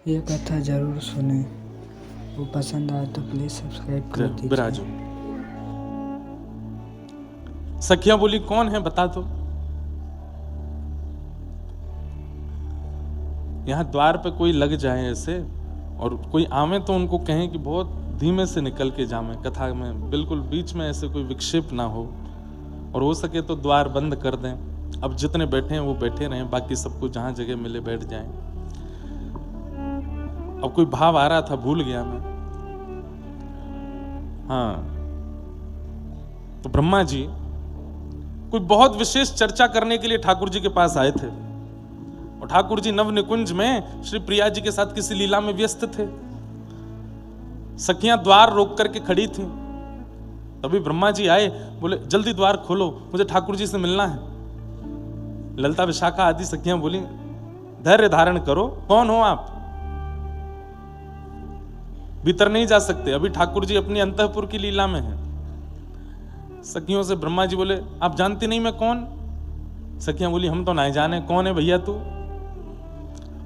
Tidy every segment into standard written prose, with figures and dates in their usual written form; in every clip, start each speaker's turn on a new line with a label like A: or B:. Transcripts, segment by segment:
A: ये कथा जरूर सुने। वो पसंद आए तो प्लीज सब्सक्राइब कर दीजिए।
B: बिराजो। सखिया बोली कौन है बता दो। यहां द्वार पे कोई लग जाए ऐसे और कोई आवे तो उनको कहें कि बहुत धीमे से निकल के जावे, कथा में बिल्कुल बीच में ऐसे कोई विक्षेप ना हो, और हो सके तो द्वार बंद कर दें। अब जितने बैठे हैं वो बैठे रहें, बाकी सबको जहां जगह मिले बैठ जाएं। अब कोई भाव आ रहा था, भूल गया मैं। हाँ, तो ब्रह्मा जी कोई बहुत विशेष चर्चा करने के लिए ठाकुर जी के पास आए थे, और ठाकुर जी नव निकुंज में श्री प्रिया जी के साथ किसी लीला में व्यस्त थे। सखियां द्वार रोक करके खड़ी थी। तभी ब्रह्मा जी आए, बोले जल्दी द्वार खोलो, मुझे ठाकुर जी से मिलना है। ललिता विशाखा आदि सखियां बोली धैर्य धारण करो, कौन हो आप, भीतर नहीं जा सकते, अभी ठाकुर जी अपनी अंतःपुर की लीला में हैं। सखियों से ब्रह्मा जी बोले आप जानती नहीं मैं कौन। सखियां बोली हम तो नहीं जाने, कौन है भैया तू।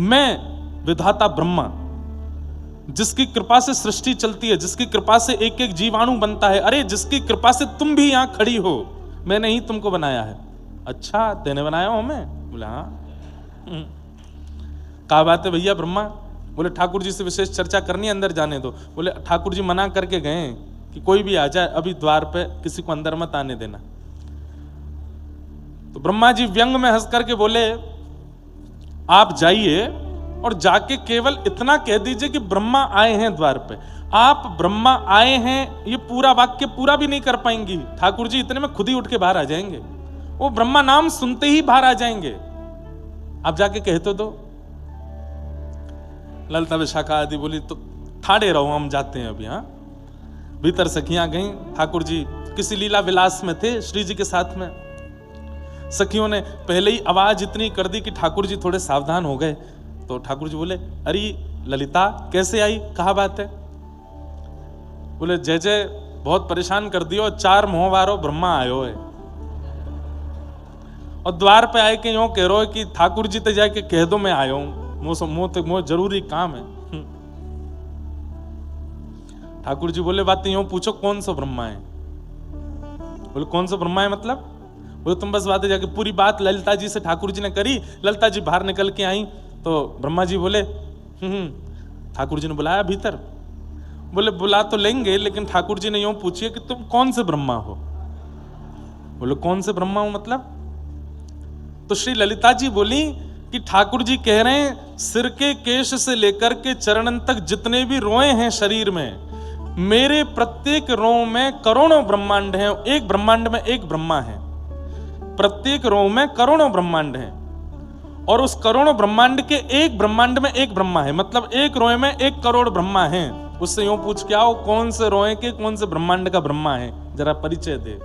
B: मैं विधाता ब्रह्मा, जिसकी कृपा से सृष्टि चलती है, जिसकी कृपा से एक एक जीवाणु बनता है, अरे जिसकी कृपा से तुम भी यहां खड़ी हो, मैंने ही तुमको बनाया है। अच्छा तेने बनाया हो हमें। बोले हाँ। क्या बात है भैया ब्रह्मा। बोले ठाकुर जी से विशेष चर्चा करनी, अंदर जाने दो। बोले ठाकुर जी मना करके गए कि कोई भी आ जाए, अभी द्वार पे किसी को अंदर मत आने देना। तो ब्रह्मा जी व्यंग में हंस करके बोले आप जाइए और जाके केवल इतना कह दीजिए कि ब्रह्मा आए हैं द्वार पे। आप ब्रह्मा आए हैं ये पूरा वाक्य पूरा भी नहीं कर पाएंगी, ठाकुर जी इतने में खुद ही उठ के बाहर आ जाएंगे। वो ब्रह्मा नाम सुनते ही बाहर आ जाएंगे, आप जाके कह तो दो। ललिता विशाखा आदि बोली तो ठाड़े रहो, हम जाते हैं अभी। हाँ, भीतर सखियां गईं। ठाकुर जी किसी लीला विलास में थे श्री जी के साथ में। सखियों ने पहले ही आवाज इतनी कर दी कि ठाकुर जी थोड़े सावधान हो गए। तो ठाकुर जी बोले अरे ललिता कैसे आई, कहा बात है। बोले जय जय बहुत परेशान कर दियो, 4 मोहवारो ब्रह्मा आयो है, और द्वार पे आए के यूं कह रहे हो कि ठाकुर जी ते जाके कह दो मैं आयो हूं, मोह जरूरी काम है। ठाकुर जी बोले बात यूं पूछो कौन सा ब्रह्मा है। बोले कौन सा ब्रह्मा है मतलब। बोले तुम बस बातें जाके पूरी बात ललिता जी से ठाकुर जी ने करी। ललिता जी बाहर निकल के आई तो ब्रह्मा जी बोले ठाकुर जी ने बुलाया भीतर। बोले बुला तो लेंगे, लेकिन ठाकुर जी ने यूं पूछिए कि तुम कौन से ब्रह्मा हो। बोले कौन से ब्रह्मा हो मतलब। तो श्री ललिता जी बोली कि ठाकुर जी कह रहे हैं सिर के केश से लेकर के चरणन तक जितने भी रोए हैं शरीर में, मेरे प्रत्येक रों में करोड़ों ब्रह्मांड हैं, एक ब्रह्मांड में एक ब्रह्मा है। प्रत्येक रों में करोड़ों ब्रह्मांड हैं, और उस करोड़ों ब्रह्मांड के एक ब्रह्मांड में एक ब्रह्मा है, मतलब एक रोए में 1 करोड़ ब्रह्मा हैं। उससे यूं पूछ के आओ कौन से रोए के कौन से ब्रह्मांड का ब्रह्मा है, जरा परिचय दे।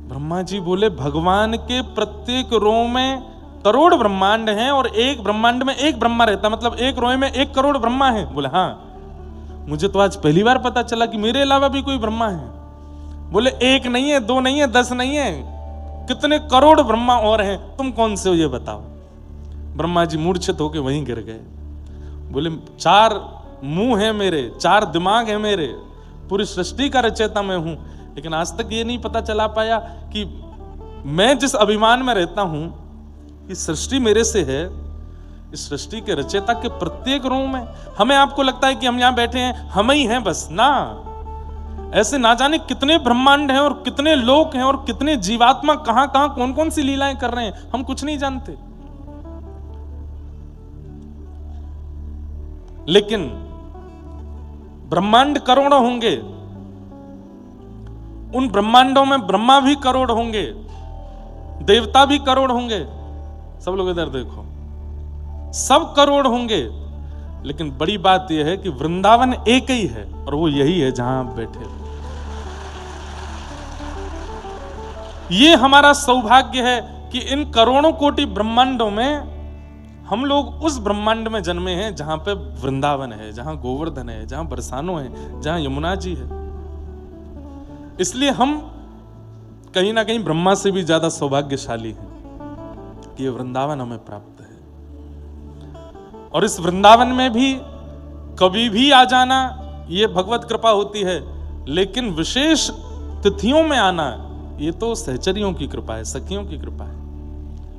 B: ब्रह्मा जी बोले भगवान के प्रत्येक रो में करोड़ ब्रह्मांड हैं, और एक ब्रह्मांड में एक ब्रह्मा रहता, मतलब एक रोए में 1 करोड़ ब्रह्मा है। बोले हाँ, मुझे तो आज पहली बार पता चला कि मेरे अलावा भी कोई ब्रह्मा है। बोले 1 नहीं है, 2 नहीं है, 10 नहीं है, कितने करोड़ ब्रह्मा और हैं, तुम कौन से हो ये बताओ। ब्रह्मा जी मूर्छित होके वहीं गिर गए। बोले 4 मुंह हैं मेरे, 4 दिमाग हैं मेरे, पूरी सृष्टि का रचयिता मैं हूं, लेकिन आज तक ये नहीं पता चला पाया कि मैं जिस अभिमान में रहता हूं कि सृष्टि मेरे से है, इस सृष्टि के रचयिता के प्रत्येक रूप में। हमें आपको लगता है कि हम यहां बैठे हैं, हम ही हैं बस ना, ऐसे ना जाने कितने ब्रह्मांड हैं और कितने लोक हैं और कितने जीवात्मा कहां कहां कौन कौन सी लीलाएं कर रहे हैं, हम कुछ नहीं जानते। लेकिन ब्रह्मांड करोड़ों होंगे, उन ब्रह्मांडों में ब्रह्मा भी करोड़ होंगे, देवता भी करोड़ होंगे। सब लोग इधर देखो, सब करोड़ होंगे, लेकिन बड़ी बात यह है कि वृंदावन एक ही है, और वो यही है जहां आप बैठे। ये हमारा सौभाग्य है कि इन करोड़ों कोटि ब्रह्मांडों में हम लोग उस ब्रह्मांड में जन्मे हैं जहां पे वृंदावन है, जहां गोवर्धन है, जहां बरसानो है, जहां यमुना जी है। इसलिए हम कहीं ना कहीं ब्रह्मा से भी ज्यादा सौभाग्यशाली हैं कि ये वृंदावन हमें प्राप्त है। और इस वृंदावन में भी कभी भी आ जाना ये भगवत कृपा होती है, लेकिन विशेष तिथियों में आना ये तो सहचरियों की कृपा है, सखियों की कृपा है।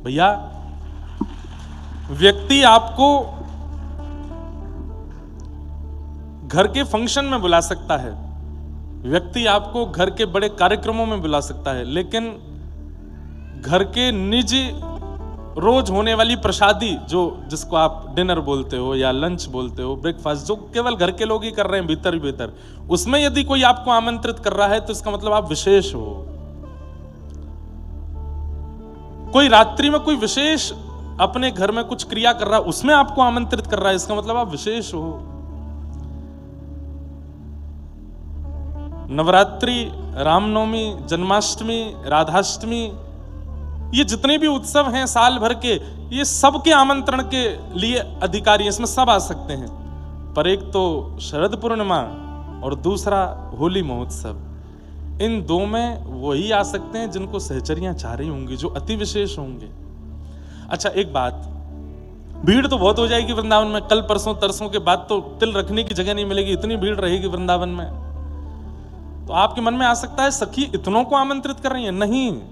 B: भैया, व्यक्ति आपको घर के फंक्शन में बुला सकता है, व्यक्ति आपको घर के बड़े कार्यक्रमों में बुला सकता है, लेकिन घर के निजी रोज होने वाली प्रसादी, जो जिसको आप डिनर बोलते हो या लंच बोलते हो, ब्रेकफास्ट, जो केवल घर के लोग ही कर रहे हैं भीतर ही भीतर, उसमें यदि कोई आपको आमंत्रित कर रहा है तो इसका मतलब आप विशेष हो। कोई रात्रि में कोई विशेष अपने घर में कुछ क्रिया कर रहा है, उसमें आपको आमंत्रित कर रहा है, इसका मतलब आप विशेष हो। नवरात्रि, रामनवमी, जन्माष्टमी, राधाष्टमी, ये जितने भी उत्सव हैं साल भर के, ये सब के आमंत्रण के लिए अधिकारी, इसमें सब आ सकते हैं। पर एक तो शरद पूर्णिमा और दूसरा होली महोत्सव, इन दो में वही आ सकते हैं जिनको सहचरियां चाह रही होंगी, जो अति विशेष होंगे। अच्छा, एक बात, भीड़ तो बहुत हो जाएगी वृंदावन में, कल परसों तरसों के बाद तो तिल रखने की जगह नहीं मिलेगी, इतनी भीड़ रहेगी वृंदावन में। तो आपके मन में आ सकता है सखी इतनों को आमंत्रित कर रही है। नहीं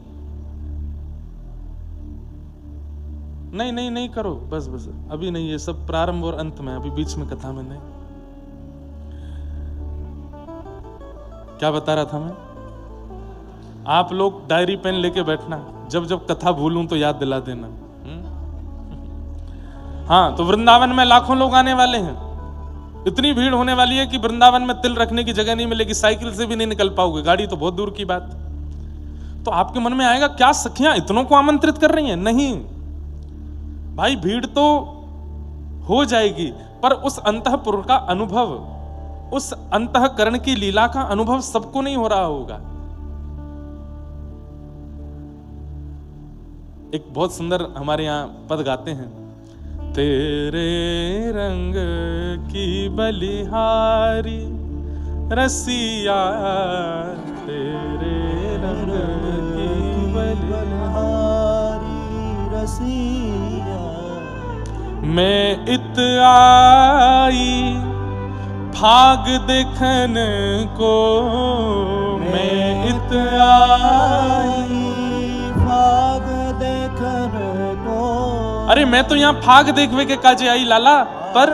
B: करो, बस अभी नहीं, ये सब प्रारंभ और अंत में, अभी बीच में कथा में नहीं। क्या बता रहा था मैं? आप लोग डायरी पेन लेके बैठना, जब जब कथा भूलूं तो याद दिला देना। हाँ, तो वृंदावन में लाखों लोग आने वाले हैं, इतनी भीड़ होने वाली है कि वृंदावन में तिल रखने की जगह नहीं मिलेगी, साइकिल से भी नहीं निकल पाओगे, गाड़ी तो बहुत दूर की बात। तो आपके मन में आएगा क्या सखियां इतनों को आमंत्रित कर रही हैं? नहीं भाई, भीड़ तो हो जाएगी, पर उस अंतःपुर का अनुभव, उस अंतःकरण की लीला का अनुभव सबको नहीं हो रहा होगा। एक बहुत सुंदर हमारे यहां पद गाते हैं, तेरे रंग की बलिहारी रसिया, तेरे रंग की बलिहारी रसिया, मैं इत आई भाग देखन को, मैं इत आई भाग देखन को। अरे मैं तो यहाँ भाग देखवे के काजे आई लाला, पर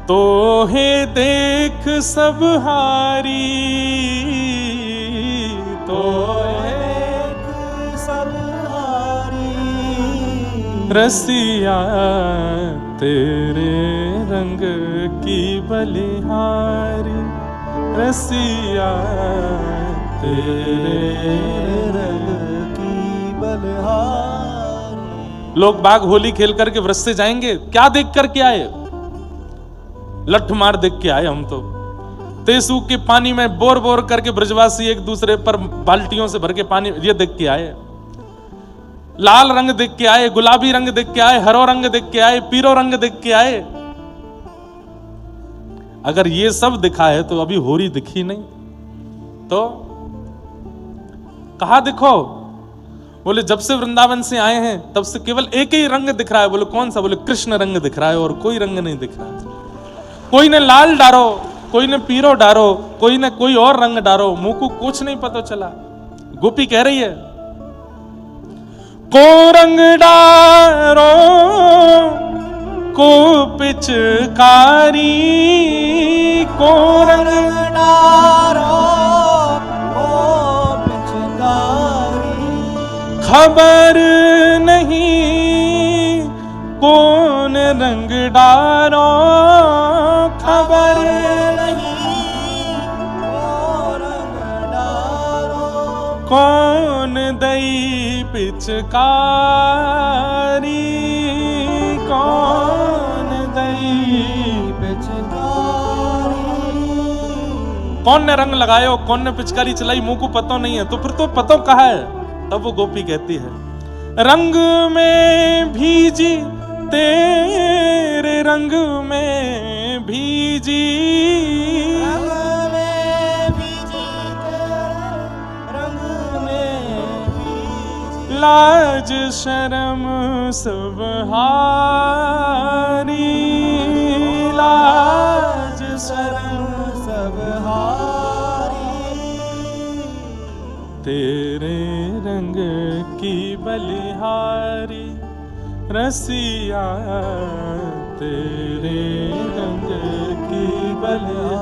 B: तो हे देख सब हारी, तो देख सब रसिया, तेरे रंग की बलिहारी रसिया, तेरे रंग की बलिहारी। लोग बाग होली खेल करके व्रत से जाएंगे, क्या देख करके आए? लठ मार देख के आए हम तो। तेसू के पानी में बोर बोर करके ब्रजवासी एक दूसरे पर बाल्टियों से भर के पानी, ये देख के आए। लाल रंग देख के आए, गुलाबी रंग देख के आए, हरो रंग देख के आए, पीरो रंग देख के आए। अगर ये सब दिखा है तो अभी होरी दिखी नहीं, तो कहा दिखो? बोले जब से वृंदावन से आए हैं तब से केवल एक ही रंग दिख रहा है। बोले कौन सा? बोले कृष्ण रंग दिख रहा है और कोई रंग नहीं दिख रहा है। कोई ने लाल डारो, कोई ने पीरो डारो, कोई ने कोई और रंग डारो, मुंह को कुछ नहीं पता चला। गोपी कह रही है को रंग डारो को पिचकारी, को रंग डारो को पिचकारी, खबर नहीं कौन रंग डारो, खबर नहीं कौन रंग डारो, कौन दई पिचकारी, कौन दई पिचकारी। कौन ने रंग लगायो, कौन ने पिचकारी चलाई, मुंह को पता नहीं है। तो फिर तो पता कहाँ है? तब वो गोपी कहती है रंग में भीजी, तेरे रंग में भीजी, लाज शर्म सब हारी, तेरे रंग की बलिहारी रसिया, तेरे रंग की बलिहारी।